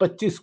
25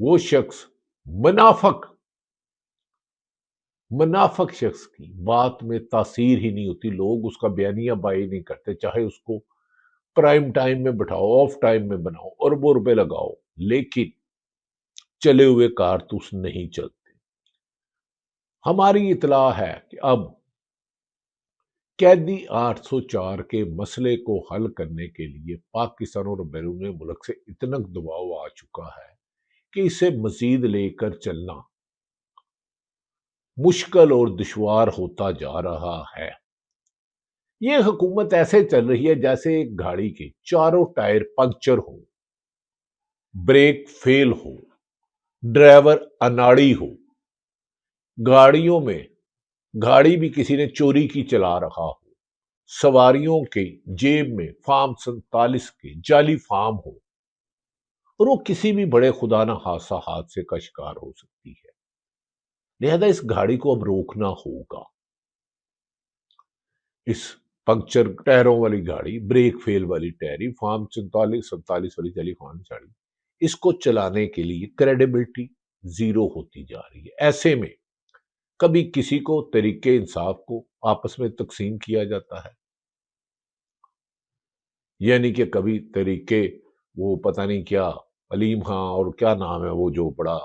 وہ شخص منافق منافق شخص کی بات میں تاثیر ہی نہیں ہوتی، لوگ اس کا بیانیہ بائی نہیں کرتے، چاہے اس کو پرائم ٹائم میں بٹھاؤ، آف ٹائم میں بناؤ، اربوں روپے لگاؤ، لیکن چلے ہوئے کارتوس نہیں چلتے۔ ہماری اطلاع ہے کہ اب قیدی 804 کے مسئلے کو حل کرنے کے لیے پاکستان اور بیرون ملک سے اتنا دباؤ آ چکا ہے کہ اسے مزید لے کر چلنا مشکل اور دشوار ہوتا جا رہا ہے۔ یہ حکومت ایسے چل رہی ہے جیسے ایک گاڑی کے چاروں ٹائر پنکچر ہو، بریک فیل ہو، ڈرائیور اناڑی ہو، گاڑیوں میں گاڑی بھی کسی نے چوری کی چلا رہا ہو، سواریوں کے جیب میں فارم 47 کے جعلی فارم ہو، اور وہ کسی بھی بڑے خدا نہ حادثے کا شکار ہو سکتی ہے۔ لہذا اس گاڑی کو اب روکنا ہوگا۔ اس پنکچر ٹائروں والی گاڑی، بریک فیل والی ٹائری، فارم 47 والی جعلی فارم گاڑی، اس کو چلانے کے لیے کریڈیبلٹی زیرو ہوتی جا رہی ہے۔ ایسے میں کبھی کسی کو طریقے انصاف کو آپس میں تقسیم کیا جاتا ہے، یعنی کہ کبھی طریقے وہ پتہ نہیں کیا علیم خان اور کیا نام ہے وہ جو بڑا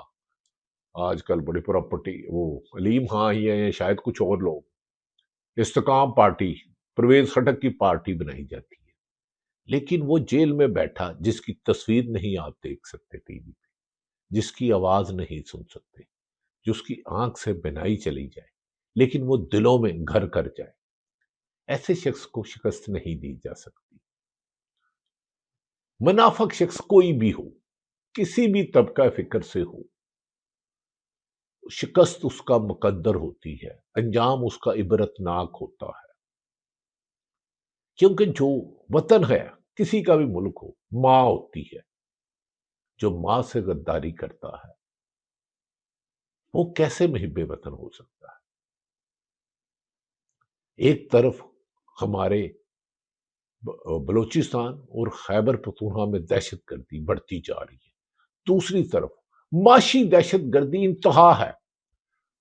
آج کل بڑی پراپرٹی، وہ علیم خان ہی ہے یا شاید کچھ اور لوگ، استقام پارٹی، پرویز خٹک کی پارٹی بنائی جاتی ہے، لیکن وہ جیل میں بیٹھا جس کی تصویر نہیں آپ دیکھ سکتے ٹی وی پہ، جس کی آواز نہیں سن سکتے، جس کی آنکھ سے بینائی چلی جائے لیکن وہ دلوں میں گھر کر جائے، ایسے شخص کو شکست نہیں دی جا سکتی۔ منافق شخص کوئی بھی ہو، کسی بھی طبقہ فکر سے ہو، شکست اس کا مقدر ہوتی ہے، انجام اس کا عبرتناک ہوتا ہے، کیونکہ جو وطن ہے، کسی کا بھی ملک ہو، ماں ہوتی ہے، جو ماں سے غداری کرتا ہے وہ کیسے محب وطن ہو سکتا ہے؟ ایک طرف ہمارے بلوچستان اور خیبر پختونخوا میں دہشت گردی بڑھتی جا رہی ہے، دوسری طرف معاشی دہشت گردی انتہا ہے۔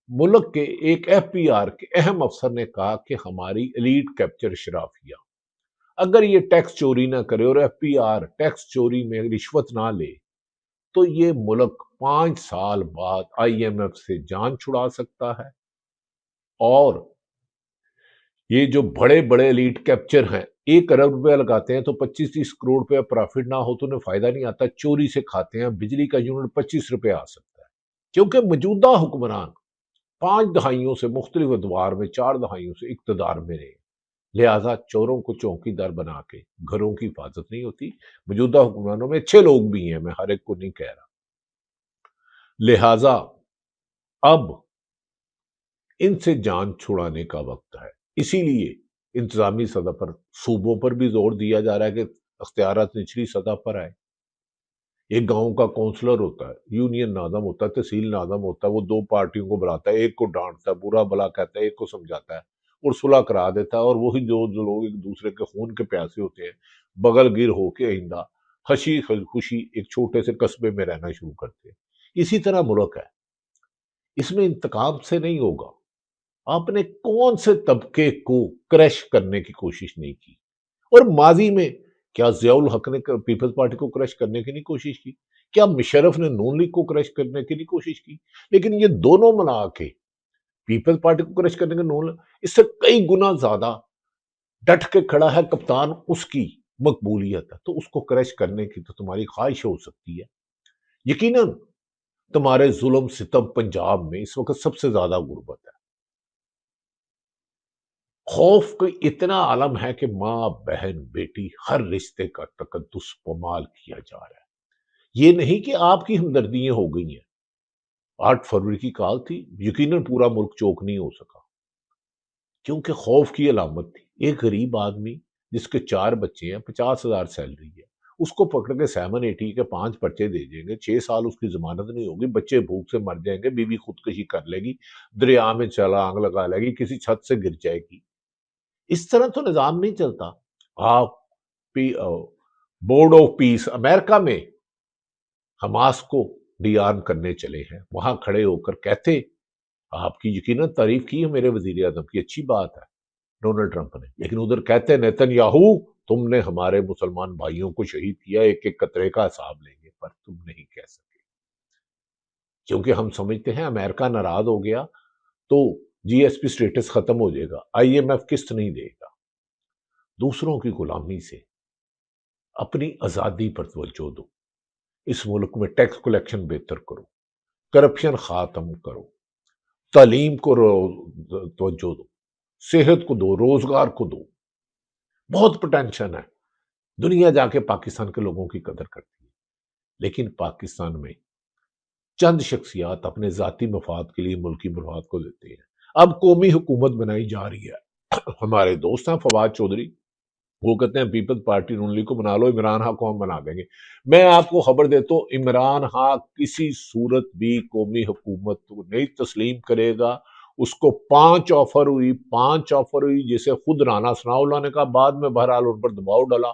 ملک کے ایک ایف پی آر کے اہم افسر نے کہا کہ ہماری ایلیٹ کیپچر اشرافیہ اگر یہ ٹیکس چوری نہ کرے اور ایف پی آر ٹیکس چوری میں رشوت نہ لے تو یہ ملک 5 سال بعد آئی ایم ایف سے جان چھڑا سکتا ہے، اور یہ جو بڑے بڑے ایلیٹ کیپچر ہیں 1 ارب روپے لگاتے ہیں تو 25-30 کروڑ روپے پرافٹ نہ ہو تو انہیں فائدہ نہیں آتا، چوری سے کھاتے ہیں، بجلی کا یونٹ 25 روپے آ سکتا ہے، کیونکہ موجودہ حکمران 5 دہائیوں سے مختلف ادوار میں 4 دہائیوں سے اقتدار میں رہے، لہذا چوروں کو چوکی دار بنا کے گھروں کی حفاظت نہیں ہوتی۔ موجودہ حکمرانوں میں اچھے لوگ بھی ہیں، میں ہر ایک کو نہیں کہہ رہا، لہذا اب ان سے جان چھڑانے کا وقت ہے۔ اسی لیے انتظامی سطح پر صوبوں پر بھی زور دیا جا رہا ہے کہ اختیارات نچلی سطح پر آئے۔ ایک گاؤں کا کونسلر ہوتا ہے، یونین ناظم ہوتا ہے، تحصیل ناظم ہوتا ہے، وہ 2 پارٹیوں کو بلاتا ہے، ایک کو ڈانٹتا ہے، برا بلا کہتا ہے، ایک کو سمجھاتا ہے اور صلح کرا دیتا ہے، اور وہی جو لوگ ایک دوسرے کے خون کے پیاسے ہوتے ہیں بغل گیر ہو کے آئندہ ہنسی خوشی ایک چھوٹے سے قصبے میں رہنا شروع کرتے ہیں۔ اسی طرح ملک ہے، اس میں انتقام سے نہیں ہوگا۔ آپ نے کون سے طبقے کو کریش کرنے کی کوشش نہیں کی؟ اور ماضی میں کیا ضیاء الحق نے پیپلز پارٹی کو کریش کرنے کی نہیں کوشش کی؟ کیا مشرف نے نون لیگ کو کریش کرنے کی نہیں کوشش کی؟ لیکن یہ دونوں ملا کے پیپلز پارٹی کو کریش کرنے کے نون اس سے کئی گنا زیادہ ڈٹ کے کھڑا ہے کپتان، اس کی مقبولیت ہے، تو اس کو کریش کرنے کی تو تمہاری خواہش ہو سکتی ہے۔ یقیناً تمہارے ظلم ستم پنجاب میں اس وقت سب سے زیادہ غربت ہے، خوف کا اتنا عالم ہے کہ ماں بہن بیٹی ہر رشتے کا تقدس پامال کیا جا رہا ہے۔ یہ نہیں کہ آپ کی ہمدردیاں ہو گئی ہیں، 8 فروری کی کال تھی، یقیناً پورا ملک چوک نہیں ہو سکا کیونکہ خوف کی علامت تھی۔ ایک غریب آدمی جس کے 4 بچے ہیں، 50,000 سیلری ہے، اس کو پکڑ کے 780 کے 5 پرچے دے دیں گے، 6 سال اس کی ضمانت نہیں ہوگی، بچے بھوک سے مر جائیں گے، بیوی خودکشی کر لے گی، دریا میں چھلانگ لگا لے گی، کسی چھت سے گر جائے گی۔ اس طرح تو نظام نہیں چلتا۔ آپ بورڈ آف پیس امریکہ میں حماس کو ڈیان کرنے چلے ہیں، وہاں کھڑے ہو کر کہتے، آپ کی یقیناً تعریف کی ہے میرے وزیر اعظم کی، اچھی بات ہے ڈونلڈ ٹرمپ نے، لیکن ادھر کہتے نیتن یاہو تم نے ہمارے مسلمان بھائیوں کو شہید کیا، ایک ایک قطرے کا حساب لیں گے، پر تم نہیں کہہ سکے، کیونکہ ہم سمجھتے ہیں امریکہ ناراض ہو گیا تو جی ایس پی سٹیٹس ختم ہو جائے گا، آئی ایم ایف قسط نہیں دے گا۔ دوسروں کی غلامی سے اپنی آزادی پر توجہ دو، اس ملک میں ٹیکس کلیکشن بہتر کرو، کرپشن ختم کرو، تعلیم کو توجہ دو، صحت کو دو، روزگار کو دو، بہت پوٹینشل ہے۔ دنیا جا کے پاکستان کے لوگوں کی قدر کرتی ہے، لیکن پاکستان میں چند شخصیات اپنے ذاتی مفاد کے لیے ملکی مفاد کو دیتے ہیں۔ اب قومی حکومت بنائی جا رہی ہے، ہمارے دوست ہیں فواد چودھری، وہ کہتے ہیں پیپلز پارٹی نون لیگ کو بنا لو، عمران خان کو ہم بنا دیں گے۔ میں آپ کو خبر دیتا ہوں، عمران خان کسی صورت بھی قومی حکومت کو نہیں تسلیم کرے گا۔ اس کو 5 آفر ہوئی جسے خود رانا ثناء اللہ نے کہا، بعد میں بہرحال ان پر دباؤ ڈالا،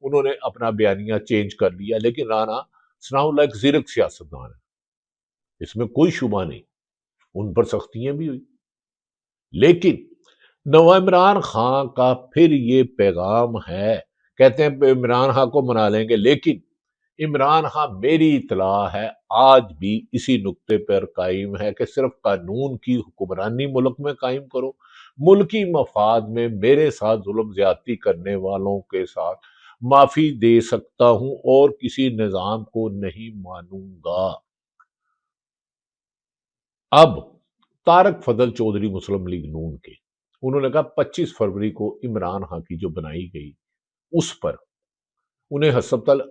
انہوں نے اپنا بیانیہ چینج کر لیا، لیکن رانا ثناء اللہ ایک زیرک سیاستدان ہے، اس میں کوئی شبہ نہیں، ان پر سختیاں بھی ہوئی، لیکن عمران خان کا پھر یہ پیغام ہے، کہتے ہیں عمران خان کو منا لیں گے، لیکن عمران خان میری اطلاع ہے آج بھی اسی نقطے پر قائم ہے کہ صرف قانون کی حکمرانی ملک میں قائم کرو، ملکی مفاد میں میرے ساتھ ظلم زیادتی کرنے والوں کے ساتھ معافی دے سکتا ہوں اور کسی نظام کو نہیں مانوں گا۔ اب طارق فضل چودھری مسلم لیگ نون کے، انہوں نے کہا 25 فروری کو عمران خان کی جو بنائی گئی اس پر انہیں ہسپتال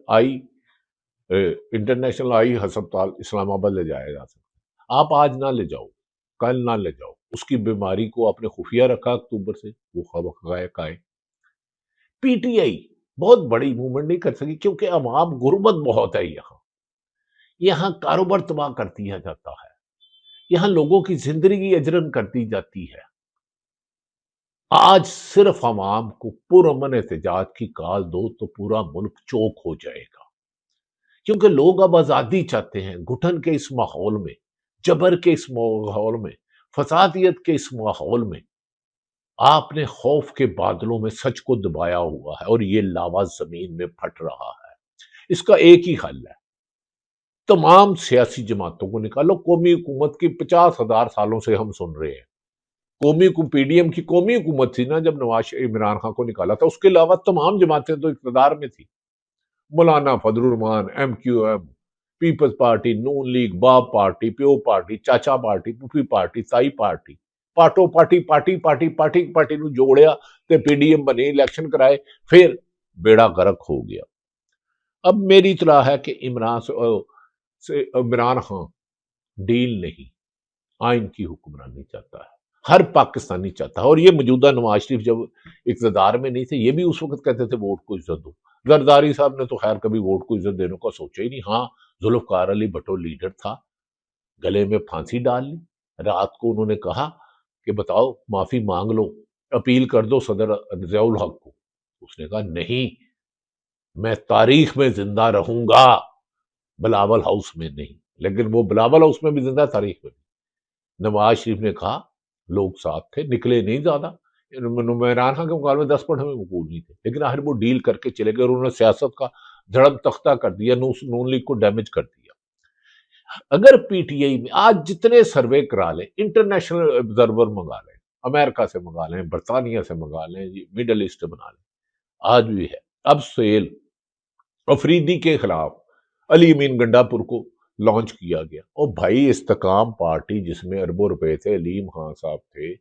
انٹرنیشنل آئی ہسپتال اسلام آباد لے جایا جا سکتا، آپ آج نہ لے جاؤ، کل نہ لے جاؤ، اس کی بیماری کو آپ نے خفیہ رکھا اکتوبر سے، وہ حقائق آئے۔ پی ٹی آئی بہت بڑی موومنٹ نہیں کر سکی کیونکہ عوام غربت بہت ہے، یہاں کاروبار تباہ کر دیا جاتا ہے، یہاں لوگوں کی زندگی اجرن کر دی جاتی ہے۔ آج صرف عوام کو پرامن احتجاج کی کال دو تو پورا ملک چوک ہو جائے گا، کیونکہ لوگ اب آزادی چاہتے ہیں۔ گھٹن کے اس ماحول میں، جبر کے اس ماحول میں، فسادیت کے اس ماحول میں آپ نے خوف کے بادلوں میں سچ کو دبایا ہوا ہے اور یہ لاوا زمین میں پھٹ رہا ہے۔ اس کا ایک ہی حل ہے، تمام سیاسی جماعتوں کو نکالو۔ قومی حکومت کی 50,000 سالوں سے ہم سن رہے ہیں، پی ڈی ایم کی قومی حکومت تھی نا جب نواز عمران خان کو نکالا تھا، اس کے علاوہ تمام جماعتیں تو اقتدار میں تھی، Maulana Fazlur Rehman, M Q M, Peoples Party, Noon League, باب پارٹی، پیو پارٹی، چاچا پارٹی، پوپھی پارٹی، تائی پارٹی، پارٹو پارٹی، پارٹی نو جوڑیا تے پی ڈی ایم بنے، الیکشن کرائے، پھر بیڑا غرق ہو گیا۔ اب میری اطلاع ہے کہ عمران خان ڈیل نہیں، آئین کی حکمرانی چاہتا ہے، ہر پاکستانی چاہتا ہے، اور یہ موجودہ نواز شریف جب اقتدار میں نہیں تھے یہ بھی اس وقت کہتے تھے ووٹ کو عزت دو۔ زرداری صاحب نے تو خیر کبھی ووٹ کو عزت دینے کا سوچا ہی نہیں۔ ہاں، ذوالفقار علی بھٹو لیڈر تھا، گلے میں پھانسی ڈال لی، رات کو انہوں نے کہا کہ بتاؤ معافی مانگ لو، اپیل کر دو صدر ضیاء الحق کو، اس نے کہا نہیں، میں تاریخ میں زندہ رہوں گا، بلاول ہاؤس میں نہیں، لیکن وہ بلاول ہاؤس میں بھی زندہ، تاریخ میں بھی۔ نواز شریف نے کہا، لوگ ساتھ تھے، نکلے نہیں زیادہ، عمران خان کے مقابلے میں 10% میں مقبول نہیں تھے، لیکن آخر وہ ڈیل کر کے چلے گئے اور انہوں نے سیاست کا دھڑم تختہ کر دیا، نون لیگ کو ڈیمیج کر دیا۔ اگر پی ٹی آئی میں آج جتنے سروے کرا لیں، انٹرنیشنل آبزرور منگا لیں، امریکہ سے منگا لیں، برطانیہ سے منگا لیں، مڈل ایسٹ بنا لیں، آج بھی ہے۔ اب سیل افریدی کے خلاف علی امین گنڈا پور کو لانچ کیا گیا، اور بھائی استقام پارٹی جس میں اربوں روپے تھے، علیم خان صاحب تھے،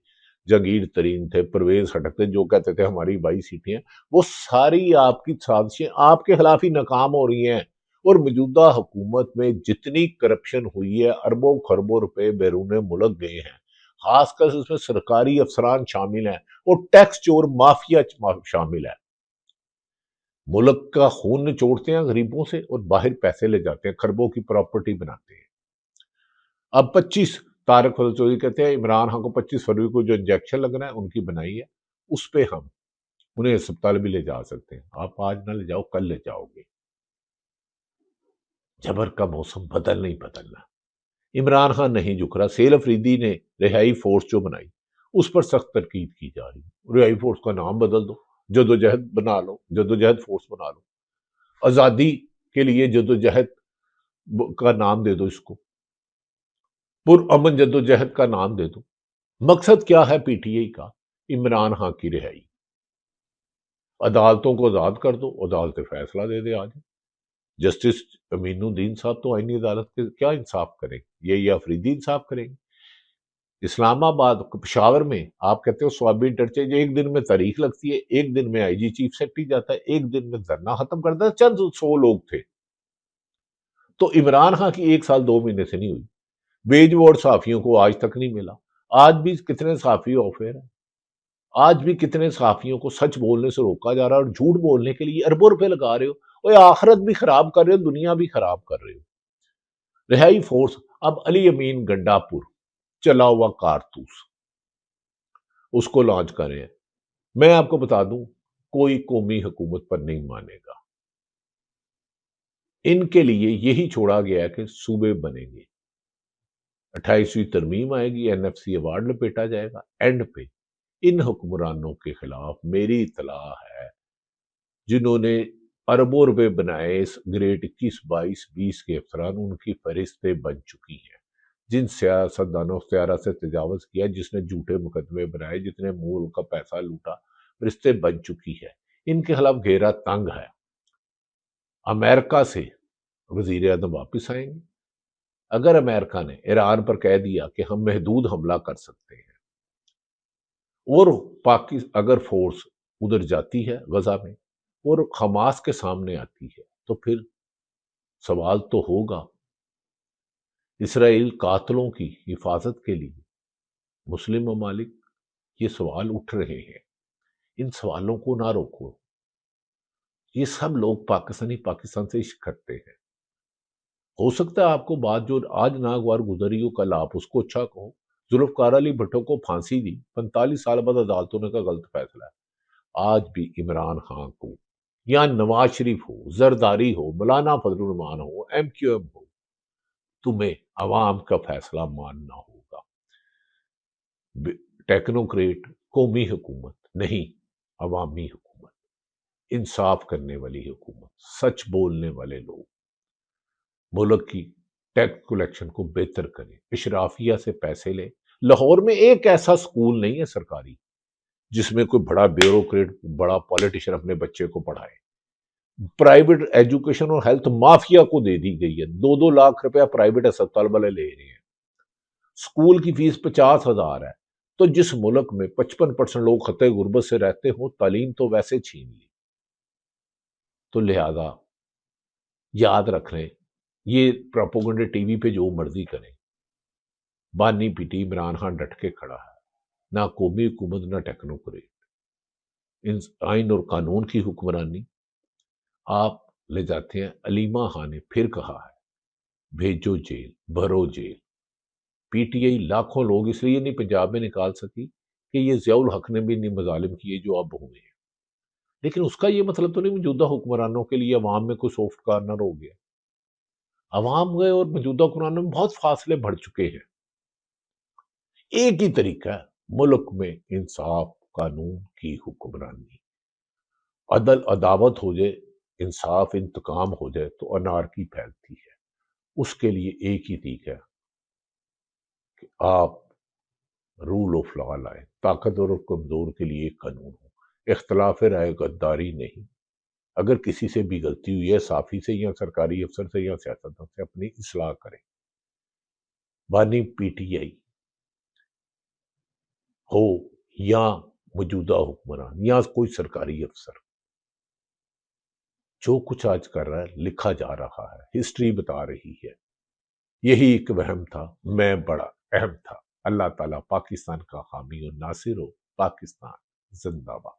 جہانگیر ترین تھے، پرویز خٹک تھے، جو کہتے تھے ہماری 22 سیٹیں ہیں، وہ ساری آپ کی سازشیں آپ کے خلاف ہی ناکام ہو رہی ہیں۔ اور موجودہ حکومت میں جتنی کرپشن ہوئی ہے، اربوں خربوں روپے بیرون ملک گئے ہیں، خاص کر اس میں سرکاری افسران شامل ہیں اور ٹیکس چور مافیا شامل ہے، ملک کا خون نچوڑتے ہیں غریبوں سے اور باہر پیسے لے جاتے ہیں، خربوں کی پراپرٹی بناتے ہیں۔ اب 25 طارق فضل چودھری کہتے ہیں عمران خان کو 25 فروری کو جو انجیکشن لگنا ہے ان کی بنائی ہے، اس پہ ہم انہیں اسپتال بھی لے جا سکتے ہیں، آپ آج نہ لے جاؤ، کل لے جاؤ گے۔ جبر کا موسم بدلنا عمران خان نہیں جھک رہا. سیل افریدی نے رہائی فورس جو بنائی اس پر سخت تنقید کی جا رہی ہے. رہائی فورس کا نام بدل دو, جدوجہد بنا لو, جدوجہد فورس بنا لو, آزادی کے لیے جدوجہد کا نام دے دو, اس کو پرامن جدوجہد کا نام دے دو. مقصد کیا ہے پی ٹی آئی کا؟ عمران خان کی رہائی. عدالتوں کو آزاد کر دو, عدالتیں فیصلہ دے دے. آج جسٹس امین الدین صاحب تو آئینی عدالت کے کیا انصاف کریں گے؟ یہ افریدی انصاف کریں گے؟ اسلام آباد پشاور میں آپ کہتے ہو سوابی انٹرچینج, ایک دن میں تاریخ لگتی ہے, ایک دن میں آئی جی چیف سیکرٹری جاتا ہے, ایک دن میں دھرنا ختم کرتا ہے. چند 100 لوگ تھے. تو عمران خان کی 1 سال 2 مہینے سے نہیں ہوئی. ویج وارڈ صحافیوں کو آج تک نہیں ملا. آج بھی کتنے صحافی آف ایئر ہیں. آج بھی کتنے صحافیوں کو سچ بولنے سے روکا جا رہا ہے, اور جھوٹ بولنے کے لیے اربوں روپے لگا رہے ہو. وہ آخرت بھی خراب کر رہے ہو, دنیا بھی خراب کر رہے ہو. رہائی فورس اب علی امین گنڈا پور چلا ہوا کارتوس اس کو لانچ کر رہے ہیں. میں آپ کو بتا دوں, کوئی قومی حکومت پر نہیں مانے گا. ان کے لیے یہی چھوڑا گیا ہے کہ صوبے بنیں گے, 28ویں ترمیم آئے گی, این ایف سی ایوارڈ لپیٹا جائے گا. اینڈ پہ ان حکمرانوں کے خلاف میری اطلاع ہے جنہوں نے اربوں روپے بنائے اس گریڈ 21 22 20 کے افسران, ان کی فہرستیں بن چکی ہیں. جن سیاستدانوں اختیارہ سے تجاوز کیا, جس نے جھوٹے مقدمے بنائے, جتنے مول کا پیسہ لوٹا, فہرستیں بن چکی ہے. ان کے خلاف گھیرا تنگ ہے. امریکہ سے وزیر اعظم واپس آئیں گے. اگر امریکہ نے ایران پر کہہ دیا کہ ہم محدود حملہ کر سکتے ہیں, اور اگر فورس ادھر جاتی ہے غزہ میں اور حماس کے سامنے آتی ہے, تو پھر سوال تو ہوگا. اسرائیل قاتلوں کی حفاظت کے لیے مسلم ممالک یہ سوال اٹھ رہے ہیں. ان سوالوں کو نہ روکو. یہ سب لوگ پاکستان سے عشق کرتے ہیں. ہو سکتا ہے آپ کو بات جو آج ناگوار گزری ہو, کل آپ اس کو اچھا کہو. ذوالفقار علی بھٹو کو پھانسی دی, 45 سال بعد عدالتوں نے کا غلط فیصلہ ہے. آج بھی عمران خان کو, یا نواز شریف ہو, زرداری ہو, مولانا فضل الرحمان ہو, ایم کیو ایم ہو, تمہیں عوام کا فیصلہ ماننا ہوگا. ٹیکنوکریٹ قومی حکومت نہیں, عوامی حکومت, انصاف کرنے والی حکومت, سچ بولنے والے لوگ ملک کی ٹیکس کلیکشن کو بہتر کریں, اشرافیہ سے پیسے لیں. لاہور میں ایک ایسا سکول نہیں ہے سرکاری جس میں کوئی بڑا بیوروکریٹ, بڑا پالیٹیشین اپنے بچے کو پڑھائے. پرائیویٹ ایجوکیشن اور ہیلتھ مافیا کو دے دی گئی ہے. 2 لاکھ روپیہ پرائیویٹ اسپتال والے لے رہے ہیں. سکول کی فیس 50,000 ہے. تو جس ملک میں 55% لوگ خطے غربت سے رہتے ہوں, تعلیم تو ویسے چھین لی. تو لہذا یاد رکھ لیں, یہ پروپیگنڈا ٹی وی پہ جو مرضی کریں, بانی پیٹی عمران خان ڈٹ کے کھڑا ہے. نہ قومی حکومت, نہ ٹیکنوکریٹ. آئین اور قانون کی حکمرانی آپ لے جاتے ہیں. علیمہ خان نے پھر کہا ہے, بھیجو جیل, بھرو جیل. پی ٹی آئی لاکھوں لوگ اس لیے نہیں پنجاب میں نکال سکی کہ یہ ضیاء الحق نے بھی نہیں مظالم کیے جو اب ہوئے ہیں. لیکن اس کا یہ مطلب تو نہیں موجودہ حکمرانوں کے لیے عوام میں کوئی سافٹ کارنر ہو گیا. عوام گئے اور موجودہ حکمرانوں میں بہت فاصلے بڑھ چکے ہیں. ایک ہی طریقہ ہے ملک میں انصاف, قانون کی حکمرانی. عدل عداوت ہو جائے, انصاف انتقام ہو جائے تو انارکی پھیلتی ہے. اس کے لیے ایک ہی طریقہ ہے کہ آپ رول آف لا لائیں. طاقتور اور کمزور کے لیے ایک قانون ہو. اختلاف رائے غداری نہیں. اگر کسی سے بھی غلطی ہوئی ہے, صحافی سے یا سرکاری افسر سے یا سیاستدان سے, اپنی اصلاح کریں. بانی پی ٹی آئی ہو یا موجودہ حکمران یا کوئی سرکاری افسر, جو کچھ آج کر رہا ہے لکھا جا رہا ہے, ہسٹری بتا رہی ہے. یہی ایک وہم تھا, میں بڑا اہم تھا. اللہ تعالیٰ پاکستان کا حامی اور ناصر ہو. پاکستان زندہ باد.